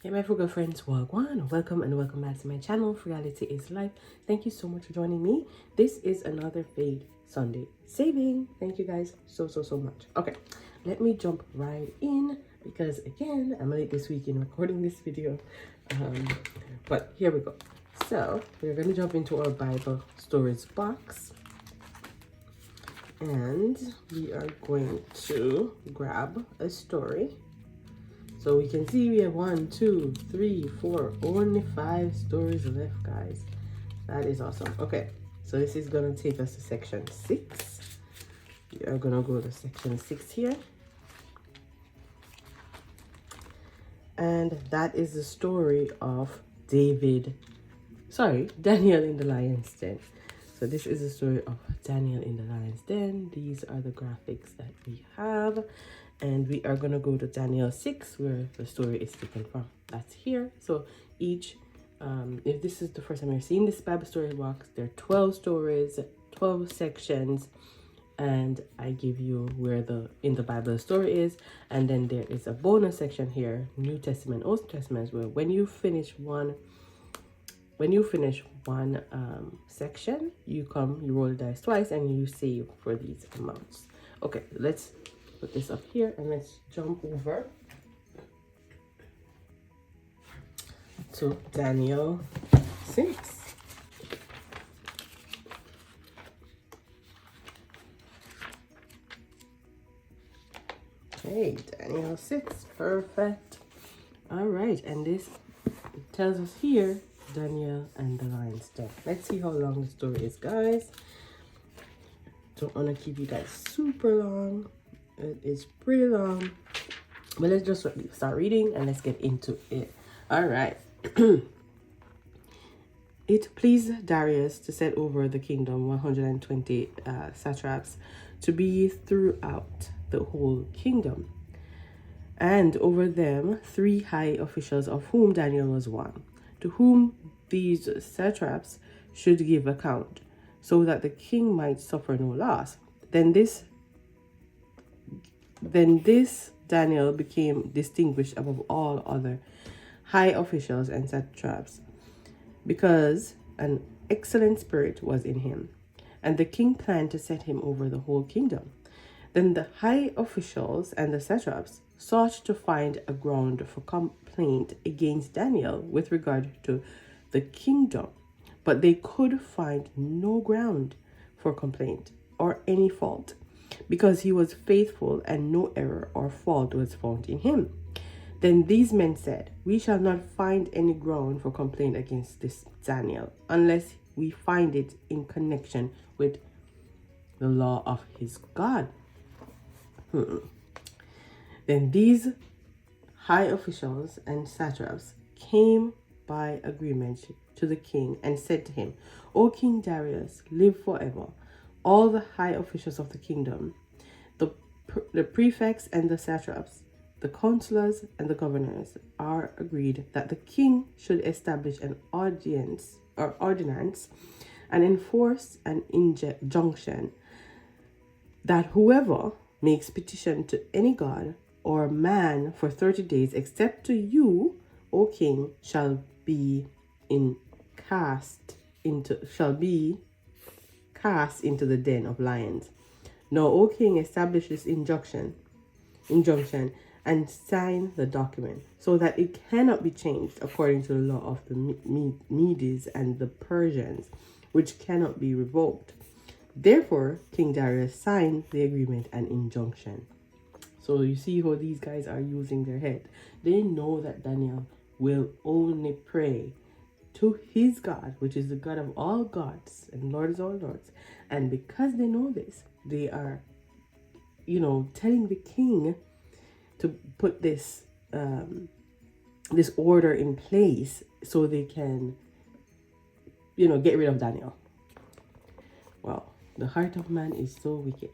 Hey my frugal friends, welcome and welcome back to my channel. Frugality is life. Thank you so much for joining me. This is another Fade Sunday saving. Thank you guys so much. Okay, let me jump right in because again I'm late this week in recording this video, but here we go. So we're gonna jump into our Bible storage box and we are going to grab a story. So we can see we have 1, 2, 3, 4, only 5 stories left, guys. That is awesome. Okay, so this is gonna take us to section 6. We are gonna go to section 6 here. And that is the story of Daniel in the lion's den. So this is the story of Daniel in the lion's den. These are the graphics that we have. And we are going to go to Daniel 6, where the story is taken from. That's here. So each, if this is the first time you're seeing this Bible story box, there are 12 stories, 12 sections. And I give you where in the Bible the story is. And then there is a bonus section here, New Testament, Old Testament, where when you finish one section, you roll the dice twice and you save for these amounts. Okay, let's put this up here and let's jump over to Daniel 6. Okay, Daniel 6, perfect. All right, and this tells us here Daniel and the lion's den. Let's see how long the story is, guys. Don't want to keep you guys super long. It is pretty long, but let's just start reading and let's get into it. All right. It pleased Darius to set over the kingdom 120 satraps to be throughout the whole kingdom, and over them 3 high officials, of whom Daniel was one, to whom these satraps should give account, so that the king might suffer no loss. Then this Daniel became distinguished above all other high officials and satraps, because an excellent spirit was in him, and the king planned to set him over the whole kingdom. Then the high officials and the satraps sought to find a ground for complaint against Daniel with regard to the kingdom, but they could find no ground for complaint or any fault, because he was faithful and no error or fault was found in him. Then these men said, "We shall not find any ground for complaint against this Daniel, unless we find it in connection with the law of his God." Then these high officials and satraps came by agreement to the king and said to him, "O King Darius, live forever. All the high officials of the kingdom, the prefects and the satraps, the counselors and the governors are agreed that the king should establish an ordinance and enforce an injunction that whoever makes petition to any god or man for 30 days, except to you, O king, shall be cast into the den of lions. Now, O king, establish this injunction and sign the document, so that it cannot be changed according to the law of the Medes and the Persians, which cannot be revoked." Therefore, King Darius signed the agreement and injunction. So you see how these guys are using their head. They know that Daniel will only pray to his God, which is the God of all gods and Lord of all lords. And because they know this, they are, telling the king to put this this order in place so they can, get rid of Daniel. Wow, the heart of man is so wicked.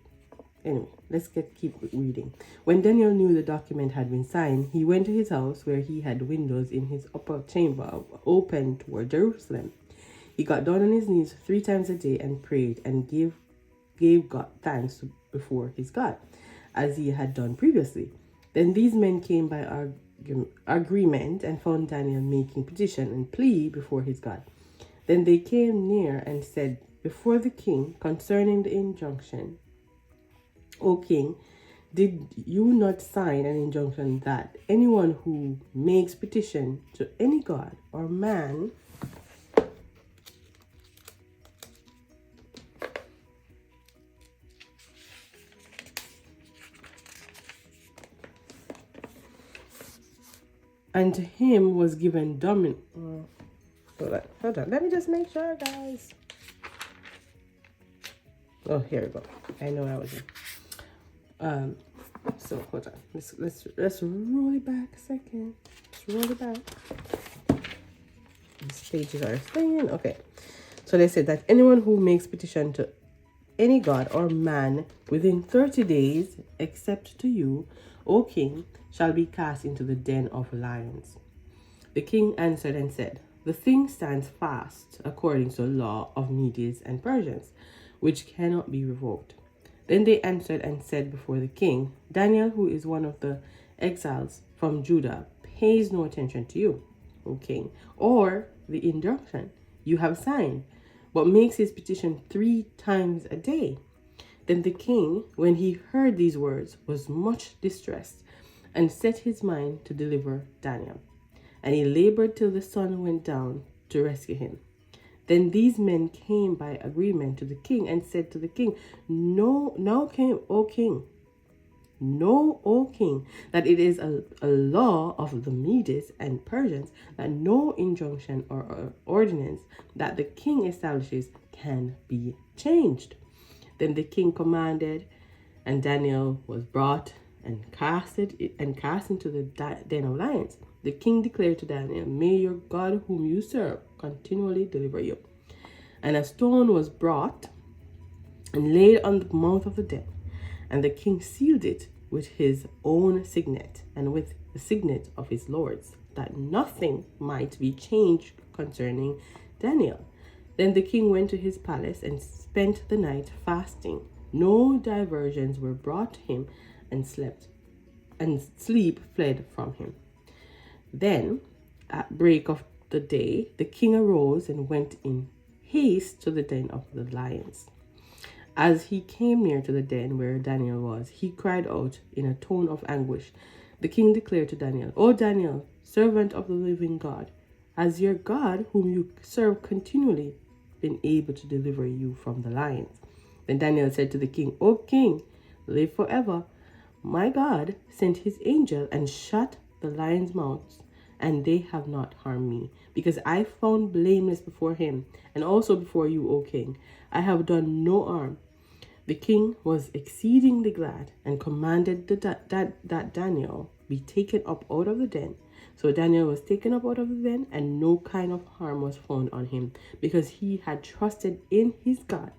Anyway, let's keep reading. When Daniel knew the document had been signed, he went to his house, where he had windows in his upper chamber open toward Jerusalem. He got down on his knees 3 times a day and prayed and gave God thanks before his God, as he had done previously. Then these men came by agreement and found Daniel making petition and plea before his God. Then they came near and said before the king concerning the injunction, O king, did you not sign an injunction that anyone who makes petition to any god or man and to him was given dominion? Hold on, let me just make sure, guys. Oh, here we go. I know I was in. So hold on. Let's roll it back a second. Let's roll it back. These pages are staying. Okay. So they said that anyone who makes petition to any god or man within 30 days, except to you, O king, shall be cast into the den of lions. The king answered and said, the thing stands fast according to the law of Medes and Persians, which cannot be revoked. Then they answered and said before the king, Daniel, who is one of the exiles from Judah, pays no attention to you, O king, or the injunction you have signed, but makes his petition 3 times a day. Then the king, when he heard these words, was much distressed, and set his mind to deliver Daniel. And he labored till the sun went down to rescue him. Then these men came by agreement to the king and said to the king, Know, O king, that it is a law of the Medes and Persians that no injunction or ordinance that the king establishes can be changed. Then the king commanded, and Daniel was brought and cast into the den of lions. The king declared to Daniel, May your God whom you serve continually deliver you. And a stone was brought and laid on the mouth of the den, and the king sealed it with his own signet and with the signet of his lords, that nothing might be changed concerning Daniel. Then the king went to his palace and spent the night fasting. No diversions were brought to him, and sleep fled from him. Then, at break of the day, the king arose and went in haste to the den of the lions. As he came near to the den where Daniel was, he cried out in a tone of anguish. The king declared to Daniel, O Daniel, servant of the living God, has your God, whom you serve continually, been able to deliver you from the lions? Then Daniel said to the king, O king, live forever. My God sent his angel and shut the lions' mouths, and they have not harmed me, because I found blameless before him, and also before you, O king. I have done no harm. The king was exceedingly glad, and commanded that Daniel be taken up out of the den. So Daniel was taken up out of the den, and no kind of harm was found on him, because he had trusted in his God.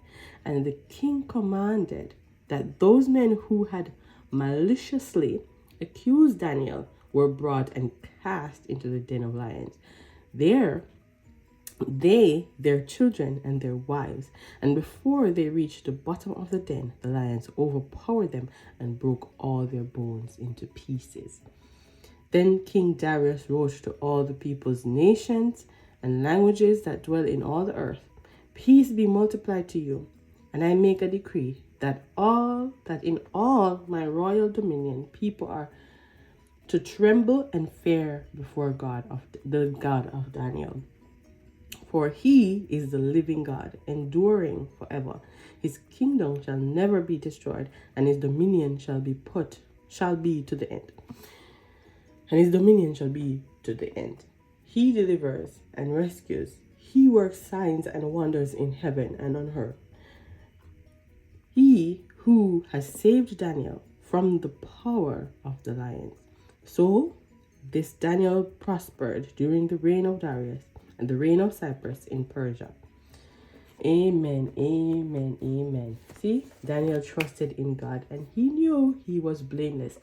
And the king commanded that those men who had maliciously accused Daniel were brought and cast into the den of lions. There they, their children, and their wives, and before they reached the bottom of the den, the lions overpowered them and broke all their bones into pieces. Then King Darius wrote to all the peoples, nations, and languages that dwell in all the earth, Peace be multiplied to you, and I make a decree that in all my royal dominion people are to tremble and fear before the God of Daniel. For he is the living God, enduring forever. His kingdom shall never be destroyed, and his dominion shall be to the end. And his dominion shall be to the end. He delivers and rescues. He works signs and wonders in heaven and on earth. He who has saved Daniel from the power of the lions. So this Daniel prospered during the reign of Darius and the reign of Cyrus in Persia. Amen, amen, amen. See, Daniel trusted in God, and he knew he was blameless.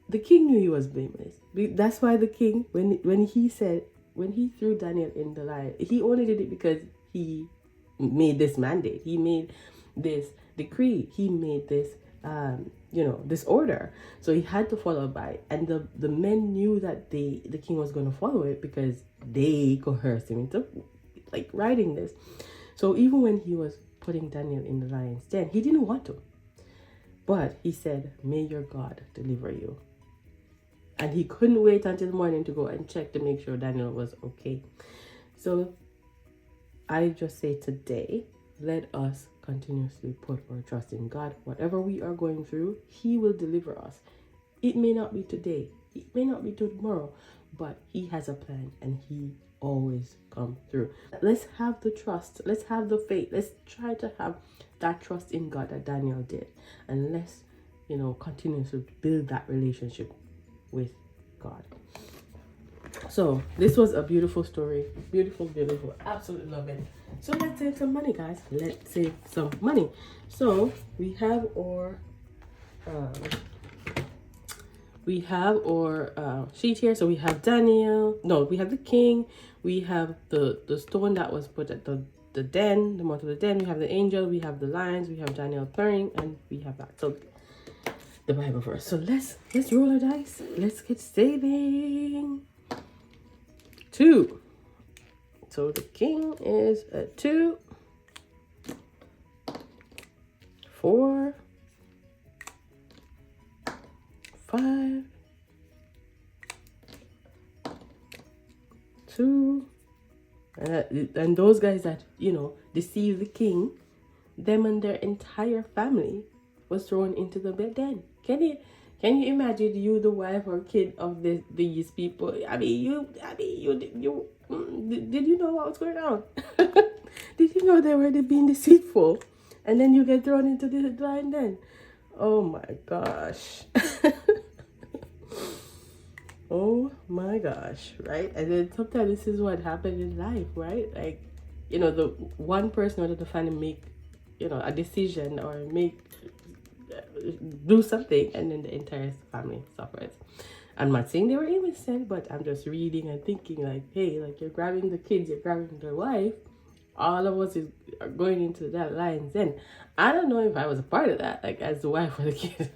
The king knew he was blameless. That's why the king, when he threw Daniel in the lion, he only did it because he made this mandate. He made this decree. He made this this order. So he had to follow by, and the men knew that the king was going to follow it because they coerced him into like writing this. So even when he was putting Daniel in the lion's den, he didn't want to, but he said, "May your God deliver you." And he couldn't wait until the morning to go and check to make sure Daniel was okay. So I just say today, let us continuously put our trust in God. Whatever we are going through, he will deliver us. It may not be today, it may not be tomorrow, but he has a plan and he always come through. Let's have the trust, let's have the faith, let's try to have that trust in God that Daniel did, and let's continue to build that relationship with God. So this was a beautiful story, beautiful, absolutely love it. So let's save some money, guys. Let's save some money. So we have our sheet here. So we have Daniel. No, we have the king. We have the stone that was put at the den, the mouth of the den. We have the angel. We have the lions. We have Daniel praying, and we have that. So the Bible verse. So let's roll our dice. Let's get saving. 2. So the king is a 2. 4. 5. 2. And those guys that deceive the king, them and their entire family was thrown into the den. Can you imagine, you the wife or kid of these people? Did you know what was going on? Did you know they were being deceitful, and then you get thrown into the lion den? Oh my gosh. Oh my gosh, right? And then sometimes this is what happened in life, right? Like, the one person out of the family make, a decision or do something, and then the entire family suffers. I'm not saying they were innocent, but I'm just reading and thinking like, hey, like, you're grabbing the kids, you're grabbing their wife. All of us are going into that lion's den. I don't know if I was a part of that, like as the wife or the kid.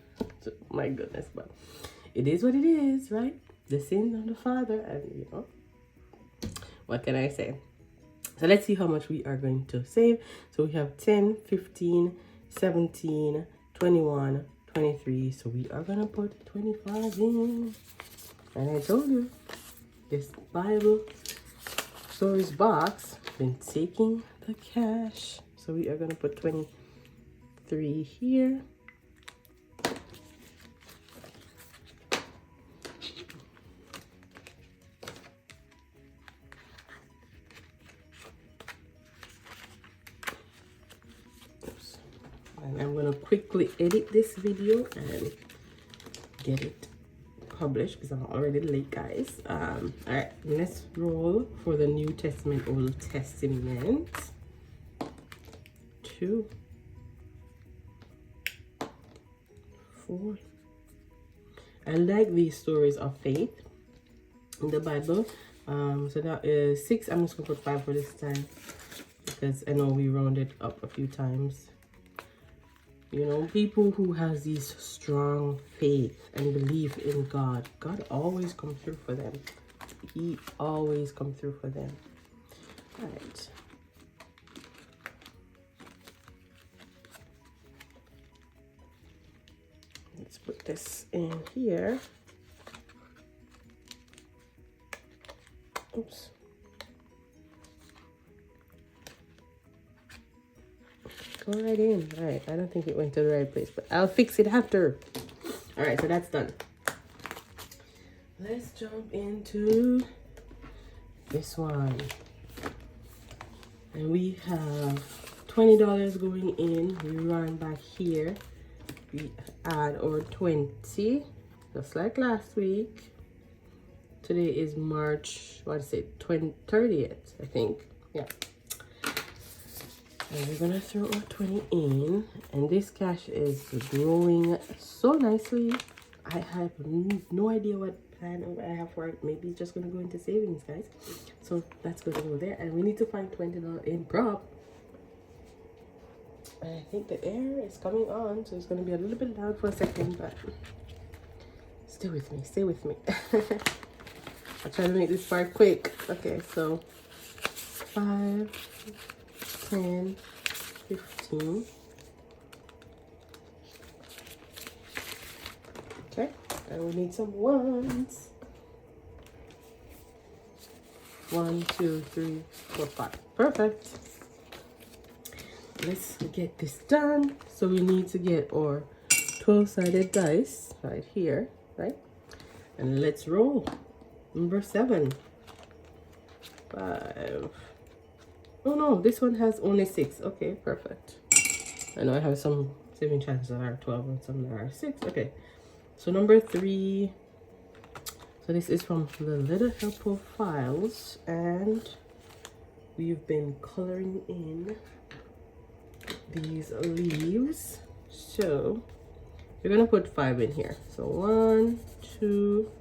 My goodness, but it is what it is, right? The sin of the father, and what can I say? So let's see how much we are going to save. So we have 10, 15, 17, 21, 23. So we are going to put 25 in. And I told you, this Bible stories box been taking the cash. So we are going to put 23 here. And I'm going to quickly edit this video and get it published because I'm already late, guys. All right, let's roll for the New Testament, Old Testament. 2, 4. I like these stories of faith in the Bible. So that is 6. I'm just going to put 5 for this time because I know we rounded up a few times. People who has these strong faith and belief in God, God always comes through for them. He always comes through for them. All right. Let's put this in here. Oops. Go right in. All right, I don't think it went to the right place, but I'll fix it after. All right, so that's done. Let's jump into this one. And we have $20 going in. We run back here. We add our 20, just like last week. Today is March, 30th, I think. Yeah. And we're gonna throw our 20 in, and this cash is growing so nicely. I have no idea what plan I have for it. Maybe it's just gonna go into savings, guys. So that's gonna go there, and we need to find $20 in prop. I think the air is coming on, so it's going to be a little bit loud for a second, but stay with me, stay with me. I'll try to make this part quick. Okay, so 5, 10, 15. Okay, and we need some ones. 1, 2, 3, 4, 5. Perfect. Let's get this done. So we need to get our 12-sided dice right here, right? And let's roll. Number 7. 5. Oh no, this one has only 6. Okay, perfect. I know I have some saving chances that are 12 and some that are 6. Okay, so number 3. So this is from the Little Helpful Files, and we've been coloring in these leaves. So you're gonna put 5 in here. So 1, 2,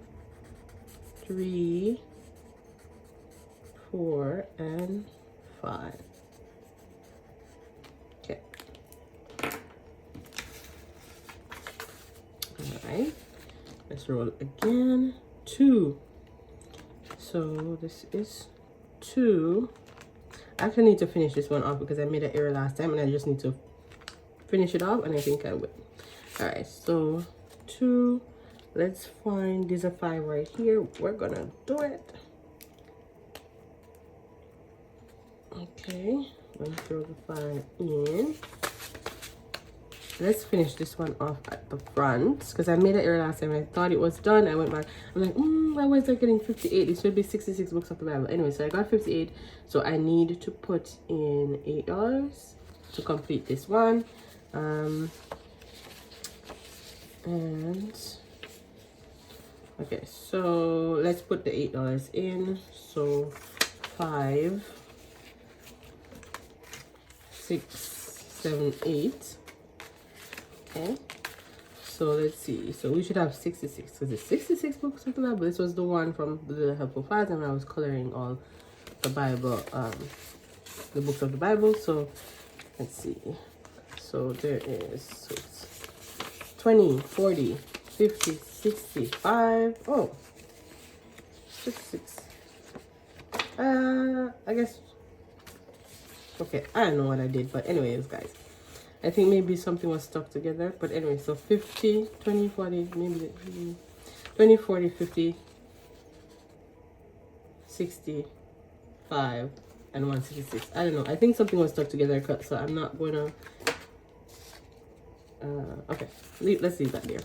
3, 4, and 5. Okay. All right. Let's roll again. 2. So this is 2. I actually need to finish this one off because I made an error last time and I just need to finish it off, and I think I will. All right, so 2. Let's find, there's a 5 right here. We're gonna do it. Okay, I'm gonna throw the 5 in. Let's finish this one off at the front because I made an error last time. I thought it was done. I went back. I'm like, why was I getting 58? It should be 66 books of the Bible. Anyway, so I got 58. So I need to put in $8 to complete this one. And okay, so let's put the $8 in. So 5, 6, 7, 8. Okay, so let's see. So we should have 66 because it's 66 books of the Bible. This was the one from the Little Helpful Files, and I was coloring all the Bible, the books of the Bible. So let's see. So there is, so it's 20, 40, 50, 65. Oh, 66. I guess. Okay, I don't know what I did, but anyways, guys. I think maybe something was stuck together, but anyway, so 50, 20, 40, maybe 20, 40, 50, 65, and 166. I don't know. I think something was stuck together, so I'm not gonna. Okay, let's leave that there.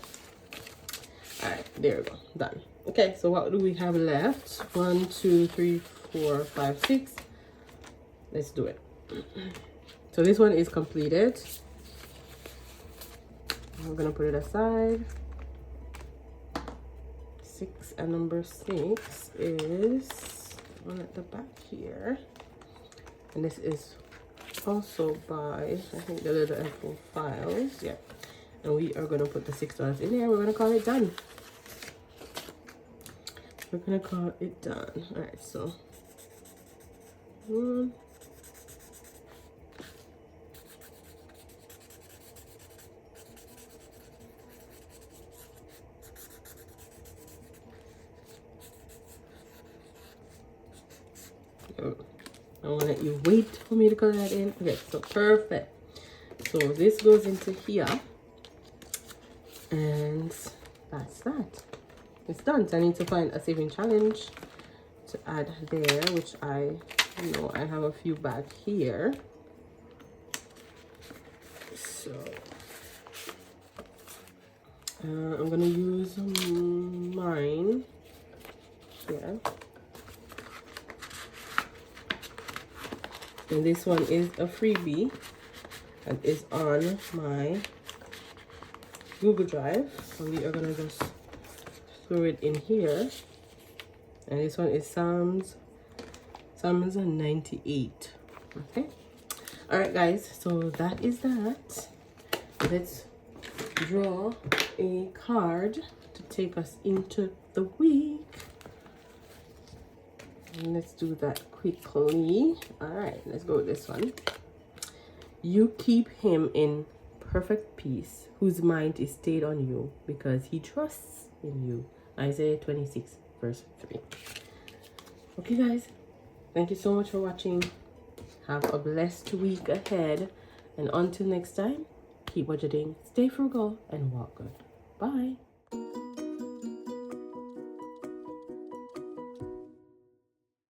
All right, there we go. Done. Okay, so what do we have left? 1, 2, 3, 4, 5, 6. Let's do it. So this one is completed. I'm gonna put it aside. 6, and number 6 is one at the back here, and this is also by, I think, the Little Helpful Files. Yeah, and we are gonna put the $6 in there. We're gonna call it done. We're gonna call it done. All right, so 1. I want to let you wait for me to color that in. Okay, so perfect. So this goes into here, and that's that. It's done. So I need to find a saving challenge to add there, which I know I have a few back here. So I'm gonna use mine here. And this one is a freebie and is on my Google Drive. So we are gonna just throw it in here. And this one is Psalms 98. Okay. All right, guys. So that is that. Let's draw a card to take us into the week. And let's do that quickly. All right, let's go with this one. You keep him in perfect peace, whose mind is stayed on you, because he trusts in you. Isaiah 26, verse 3. Okay, guys. Thank you so much for watching. Have a blessed week ahead. And until next time, keep budgeting, stay frugal, and walk good. Bye.